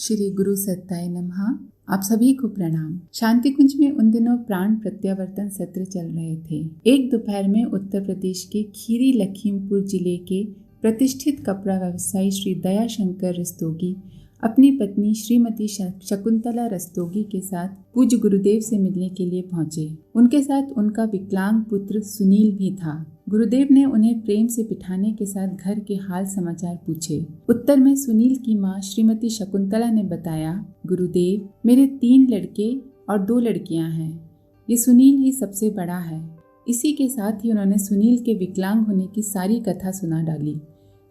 श्री गुरु सत्ताय नमः। आप सभी को प्रणाम। शांति कुंज में उन दिनों प्राण प्रत्यावर्तन सत्र चल रहे थे। एक दोपहर में उत्तर प्रदेश के खीरी लखीमपुर जिले के प्रतिष्ठित कपड़ा व्यवसायी श्री दयाशंकर रस्तोगी अपनी पत्नी श्रीमती शकुंतला रस्तोगी के साथ पूज्य गुरुदेव से मिलने के लिए पहुंचे। उनके साथ उनका विकलांग पुत्र सुनील भी था। गुरुदेव ने उन्हें प्रेम से बिठाने के साथ घर के हाल समाचार पूछे। उत्तर में सुनील की मां श्रीमती शकुंतला ने बताया, गुरुदेव, मेरे 3 लड़के और 2 लड़कियां हैं। ये सुनील ही सबसे बड़ा है। इसी के साथ ही उन्होंने सुनील के विकलांग होने की सारी कथा सुना डाली।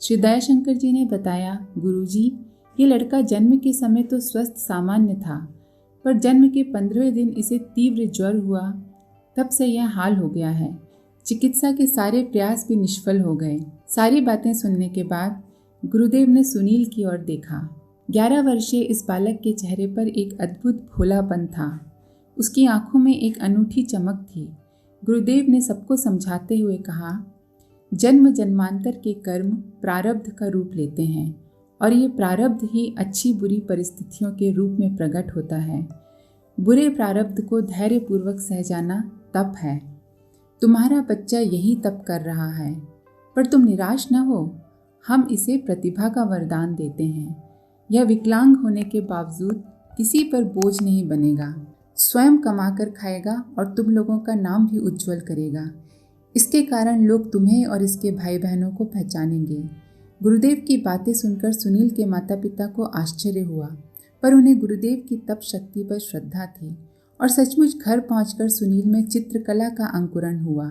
श्री दयाशंकर जी ने बताया, गुरुजी, ये लड़का जन्म के समय तो स्वस्थ सामान्य था, पर जन्म के 15वें दिन इसे तीव्र ज्वर हुआ। तब से यह हाल हो गया है। चिकित्सा के सारे प्रयास भी निष्फल हो गए। सारी बातें सुनने के बाद गुरुदेव ने सुनील की ओर देखा। 11 वर्षीय इस बालक के चेहरे पर एक अद्भुत भोलापन था। उसकी आंखों में एक अनूठी चमक थी। गुरुदेव ने सबको समझाते हुए कहा, जन्म जन्मांतर के कर्म प्रारब्ध का रूप लेते हैं और ये प्रारब्ध ही अच्छी बुरी परिस्थितियों के रूप में प्रकट होता है। बुरे प्रारब्ध को धैर्यपूर्वक सह जाना तप है। तुम्हारा बच्चा यही तप कर रहा है, पर तुम निराश न हो। हम इसे प्रतिभा का वरदान देते हैं। यह विकलांग होने के बावजूद किसी पर बोझ नहीं बनेगा। स्वयं कमाकर खाएगा और तुम लोगों का नाम भी उज्जवल करेगा। इसके कारण लोग तुम्हें और इसके भाई बहनों को पहचानेंगे। गुरुदेव की बातें सुनकर सुनील के माता पिता को आश्चर्य हुआ, पर उन्हें गुरुदेव की तप शक्ति पर श्रद्धा थी और सचमुच घर पहुंचकर सुनील में चित्रकला का अंकुरण हुआ।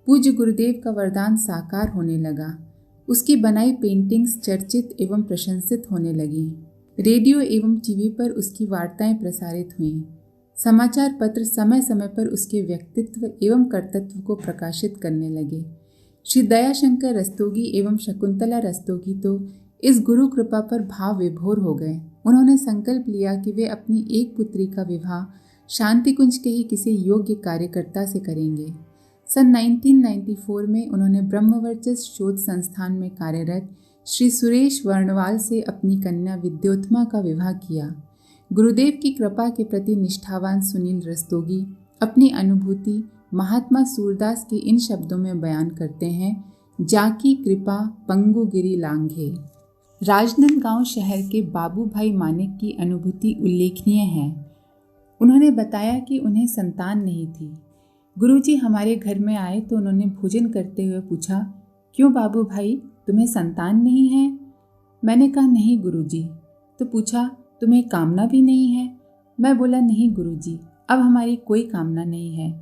पूज्य गुरुदेव का वरदान साकार होने लगा। उसकी बनाई पेंटिंग्स चर्चित एवं प्रशंसित होने लगी। रेडियो एवं टीवी पर उसकी वार्ताएं प्रसारित हुईं। समाचार पत्र समय समय पर उसके व्यक्तित्व एवं कर्तव्य को प्रकाशित करने लगे। श्री दयाशंकर रस्तोगी एवं शकुंतला रस्तोगी तो इस गुरु कृपा पर भाव विभोर हो गए। उन्होंने संकल्प लिया कि वे अपनी एक पुत्री का विवाह शांति कुंज के ही किसी योग्य कार्यकर्ता से करेंगे। सन 1994 में उन्होंने ब्रह्मवर्चस्व शोध संस्थान में कार्यरत श्री सुरेश वर्णवाल से अपनी कन्या विद्योत्मा का विवाह किया। गुरुदेव की कृपा के प्रति निष्ठावान सुनील रस्तोगी अपनी अनुभूति महात्मा सूरदास के इन शब्दों में बयान करते हैं, जाकी कृपा पंगु गिरी लांघे। राजनांदगांव शहर के बाबू भाई मानिक की अनुभूति उल्लेखनीय है। उन्होंने बताया कि उन्हें संतान नहीं थी। गुरुजी हमारे घर में आए तो उन्होंने भोजन करते हुए पूछा, क्यों बाबू भाई, तुम्हें संतान नहीं है? मैंने कहा, नहीं गुरुजी। तो पूछा, तुम्हें कामना भी नहीं है? मैं बोला, नहीं गुरुजी, अब हमारी कोई कामना नहीं है।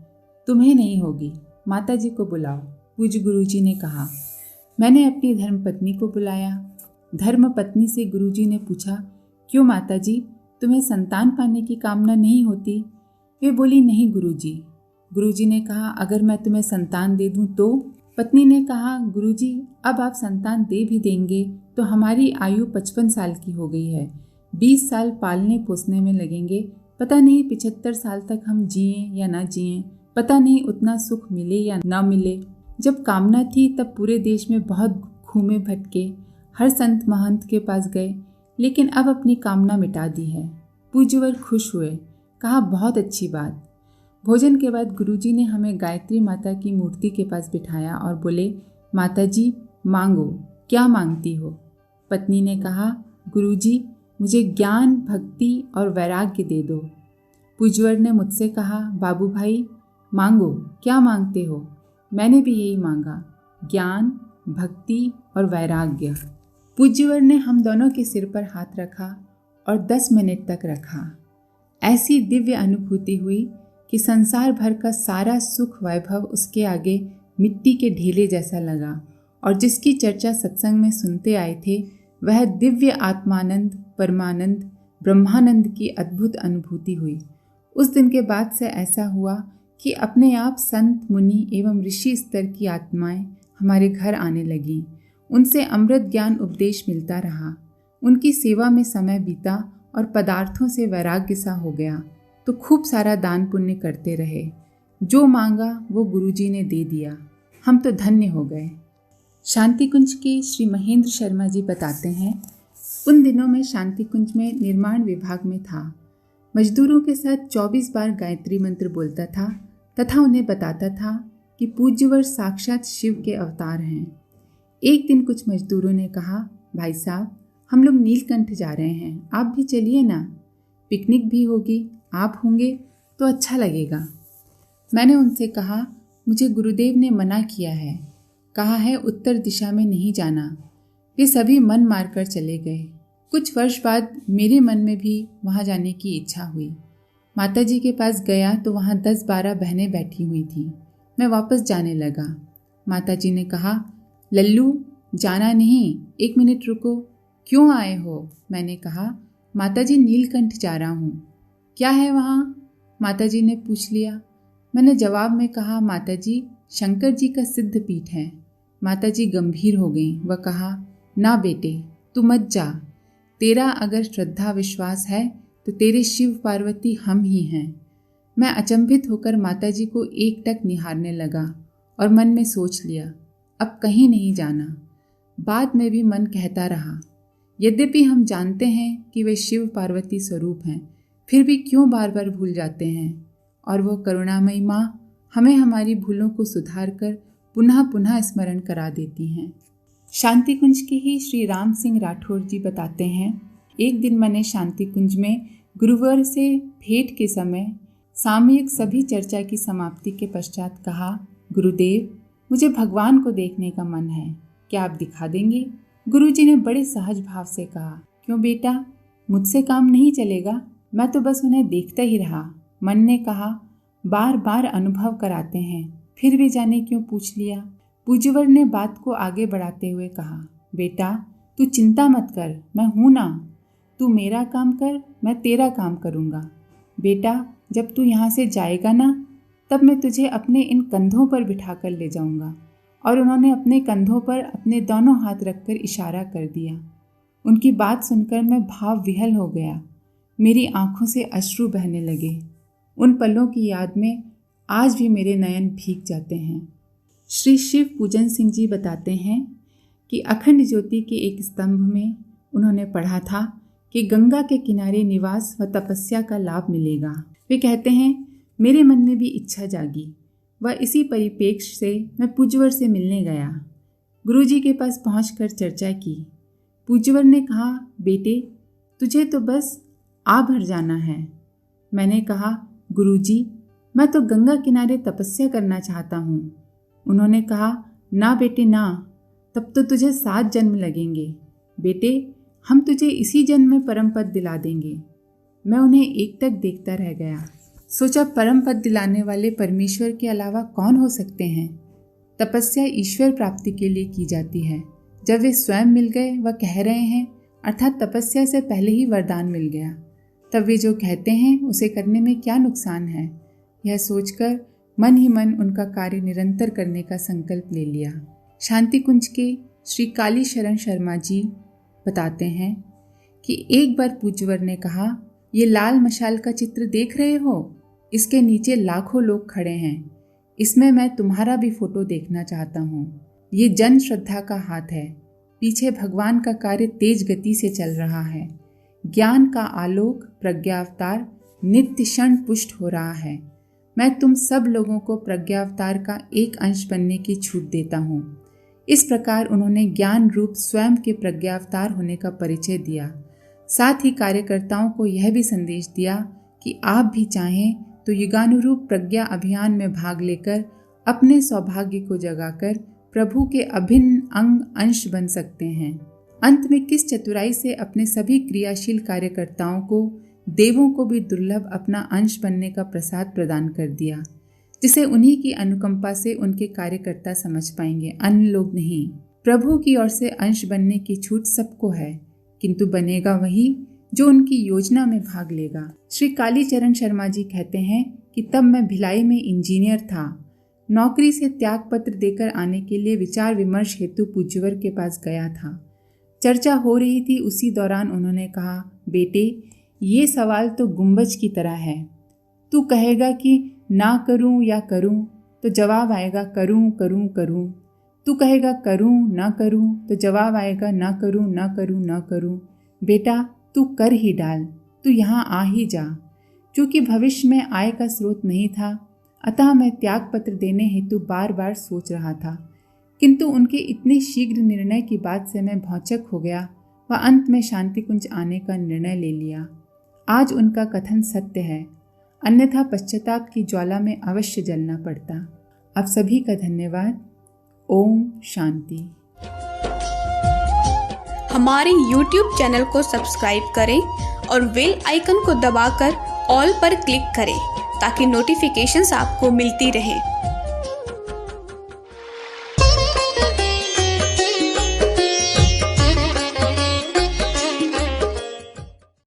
तुम्हें नहीं होगी, माताजी को बुलाओ। पूज्य गुरुजी ने कहा। मैंने अपनी धर्मपत्नी को बुलाया। धर्मपत्नी से गुरुजी ने पूछा, क्यों माताजी, तुम्हें संतान पाने की कामना नहीं होती? वे बोली, नहीं गुरुजी। गुरुजी ने कहा, अगर मैं तुम्हें संतान दे दूं तो? पत्नी ने कहा, गुरुजी, अब आप संतान दे भी देंगे तो हमारी आयु 55 साल की हो गई है। 20 साल पालने पोसने में लगेंगे। पता नहीं 75 साल तक हम जिए या ना जिए। पता नहीं उतना सुख मिले या ना मिले। जब कामना थी तब पूरे देश में बहुत घूमे भटके, हर संत महंत के पास गए, लेकिन अब अपनी कामना मिटा दी है। पूज्यवर खुश हुए, कहा, बहुत अच्छी बात। भोजन के बाद गुरुजी ने हमें गायत्री माता की मूर्ति के पास बिठाया और बोले, माताजी मांगो, क्या मांगती हो? पत्नी ने कहा, गुरुजी, मुझे ज्ञान, भक्ति और वैराग्य दे दो। पूज्यवर ने मुझसे कहा, बाबू भाई मांगो, क्या मांगते हो? मैंने भी यही मांगा, ज्ञान, भक्ति और वैराग्य। पूज्यवर ने हम दोनों के सिर पर हाथ रखा और 10 मिनट तक रखा। ऐसी दिव्य अनुभूति हुई कि संसार भर का सारा सुख वैभव उसके आगे मिट्टी के ढेले जैसा लगा और जिसकी चर्चा सत्संग में सुनते आए थे वह दिव्य आत्मानंद, परमानंद, ब्रह्मानंद की अद्भुत अनुभूति हुई। उस दिन के बाद से ऐसा हुआ कि अपने आप संत, मुनि एवं ऋषि स्तर की आत्माएं हमारे घर आने लगीं। उनसे अमृत ज्ञान उपदेश मिलता रहा। उनकी सेवा में समय बीता और पदार्थों से वैराग्य सा हो गया तो खूब सारा दान पुण्य करते रहे। जो मांगा वो गुरुजी ने दे दिया। हम तो धन्य हो गए। शांति कुंज के श्री महेंद्र शर्मा जी बताते हैं, उन दिनों मैं शांति कुंज में निर्माण विभाग में था। मजदूरों के साथ 24 बार गायत्री मंत्र बोलता था तथा उन्हें बताता था कि पूज्यवर साक्षात शिव के अवतार हैं। एक दिन कुछ मजदूरों ने कहा, भाई साहब, हम लोग नीलकंठ जा रहे हैं, आप भी चलिए ना, पिकनिक भी होगी, आप होंगे तो अच्छा लगेगा। मैंने उनसे कहा, मुझे गुरुदेव ने मना किया है, कहा है उत्तर दिशा में नहीं जाना। वे सभी मन मारकर चले गए। कुछ वर्ष बाद मेरे मन में भी वहाँ जाने की इच्छा हुई। माताजी के पास गया तो वहाँ 10-12 बहनें बैठी हुई थीं। मैं वापस जाने लगा। माताजी ने कहा, लल्लू जाना नहीं, 1 मिनट रुको। क्यों आए हो? मैंने कहा, माताजी नीलकंठ जा रहा हूँ। क्या है वहाँ? माताजी ने पूछ लिया। मैंने जवाब में कहा, माताजी शंकर जी का सिद्ध पीठ है। माताजी गंभीर हो गई। वह कहा, ना बेटे, तू मत जा। तेरा अगर श्रद्धा विश्वास है तो तेरे शिव पार्वती हम ही हैं। मैं अचंभित होकर माताजी को एकटक निहारने लगा और मन में सोच लिया, अब कहीं नहीं जाना। बाद में भी मन कहता रहा, यद्यपि हम जानते हैं कि वे शिव पार्वती स्वरूप हैं, फिर भी क्यों बार बार भूल जाते हैं। और वो करुणामयी माँ हमें हमारी भूलों को सुधार कर पुनः पुनः स्मरण करा देती हैं। शांति कुंज के ही श्री राम सिंह राठौर जी बताते हैं, एक दिन मैंने शांति कुंज में गुरुवर से भेंट के समय सामयिक सभी चर्चा की समाप्ति के पश्चात कहा, गुरुदेव, मुझे भगवान को देखने का मन है, क्या आप दिखा देंगे? गुरुजी ने बड़े सहज भाव से कहा, क्यों बेटा, मुझसे काम नहीं चलेगा, मैं तो बस उन्हें देखता ही रहा। मन ने कहा, बार बार अनुभव कराते हैं, फिर भी जाने क्यों पूछ लिया। पूज्यवर ने बात को आगे बढ़ाते हुए कहा, बेटा तू चिंता मत कर, मैं हूँ ना, तू मेरा काम कर, मैं तेरा काम करूँगा। बेटा जब तू यहाँ से जाएगा ना, तब मैं तुझे अपने इन कंधों पर बिठा कर ले जाऊँगा। और उन्होंने अपने कंधों पर अपने दोनों हाथ रखकर इशारा कर दिया। उनकी बात सुनकर मैं भाव विहल हो गया। मेरी आंखों से अश्रु बहने लगे। उन पलों की याद में आज भी मेरे नयन भीग जाते हैं। श्री शिव पूजन सिंह जी बताते हैं कि अखंड ज्योति के एक स्तंभ में उन्होंने पढ़ा था कि गंगा के किनारे निवास व तपस्या का लाभ मिलेगा। वे कहते हैं, मेरे मन में भी इच्छा जागी व इसी परिप्रेक्ष्य से मैं पूज्यवर से मिलने गया। गुरुजी के पास पहुंचकर चर्चा की। पूज्यवर ने कहा, बेटे तुझे तो बस आ भर जाना है। मैंने कहा, गुरुजी मैं तो गंगा किनारे तपस्या करना चाहता हूँ। उन्होंने कहा, ना बेटे ना, तब तो तुझे 7 जन्म लगेंगे। बेटे हम तुझे इसी जन्म में परम पद दिला देंगे। मैं उन्हें एकटक देखता रह गया। सोचा, परम पद दिलाने वाले परमेश्वर के अलावा कौन हो सकते हैं। तपस्या ईश्वर प्राप्ति के लिए की जाती है। जब वे स्वयं मिल गए व कह रहे हैं, अर्थात तपस्या से पहले ही वरदान मिल गया, तब वे जो कहते हैं उसे करने में क्या नुकसान है। यह सोचकर मन ही मन उनका कार्य निरंतर करने का संकल्प ले लिया। शांति कुंज के श्री काली शरण शर्मा जी बताते हैं कि एक बार पूज्यवर ने कहा, ये लाल मशाल का चित्र देख रहे हो, इसके नीचे लाखों लोग खड़े हैं, इसमें मैं तुम्हारा भी फोटो देखना चाहता हूँ। ये जन श्रद्धा का हाथ है, पीछे भगवान का कार्य तेज गति से चल रहा है। ज्ञान का आलोक प्रज्ञावतार नित्य क्षण पुष्ट हो रहा है। मैं तुम सब लोगों को प्रज्ञावतार का एक अंश बनने की छूट देता हूँ। इस प्रकार उन्होंने ज्ञान रूप स्वयं के प्रज्ञावतार होने का परिचय दिया। साथ ही कार्यकर्ताओं को यह भी संदेश दिया कि आप भी चाहें तो युगानुरूप प्रज्ञा अभियान में भाग लेकर अपने सौभाग्य को जगाकर प्रभु के अभिन्न अंग अंश बन सकते हैं। अंत में किस चतुराई से अपने सभी क्रियाशील कार्यकर्ताओं को, देवों को भी दुर्लभ अपना अंश बनने का प्रसाद प्रदान कर दिया, जिसे उन्हीं की अनुकंपा से उनके कार्यकर्ता समझ पाएंगे, अन्य लोग नहीं। प्रभु की ओर से अंश बनने की छूट सबको है, किंतु बनेगा वही जो उनकी योजना में भाग लेगा। श्री कालीचरण शर्मा जी कहते हैं कि तब मैं भिलाई में इंजीनियर था। नौकरी से त्याग पत्र देकर आने के लिए विचार विमर्श हेतु पूज्यवर के पास गया था। चर्चा हो रही थी, उसी दौरान उन्होंने कहा, बेटे ये सवाल तो गुंबज की तरह है। तू कहेगा कि ना करूं या करूं, तो जवाब आएगा करूं करूं करूं। तू कहेगा करूं ना करूं, तो जवाब आएगा ना करूं ना करूं ना करूं। बेटा तू कर ही डाल, तू यहाँ आ ही जा। क्योंकि भविष्य में आय का स्रोत नहीं था, अतः मैं त्याग पत्र देने हेतु बार बार सोच रहा था, किंतु उनके इतने शीघ्र निर्णय की बात से मैं भौचक हो गया व अंत में शांतिकुंज आने का निर्णय ले लिया। आज उनका कथन सत्य है, अन्यथा पश्चाताप की ज्वाला में अवश्य जलना पड़ता। आप सभी का धन्यवाद। ओम शांति। हमारे YouTube चैनल को सब्सक्राइब करें और बेल आइकन को दबाकर ऑल पर क्लिक करें ताकि नोटिफिकेशंस आपको मिलती रहें।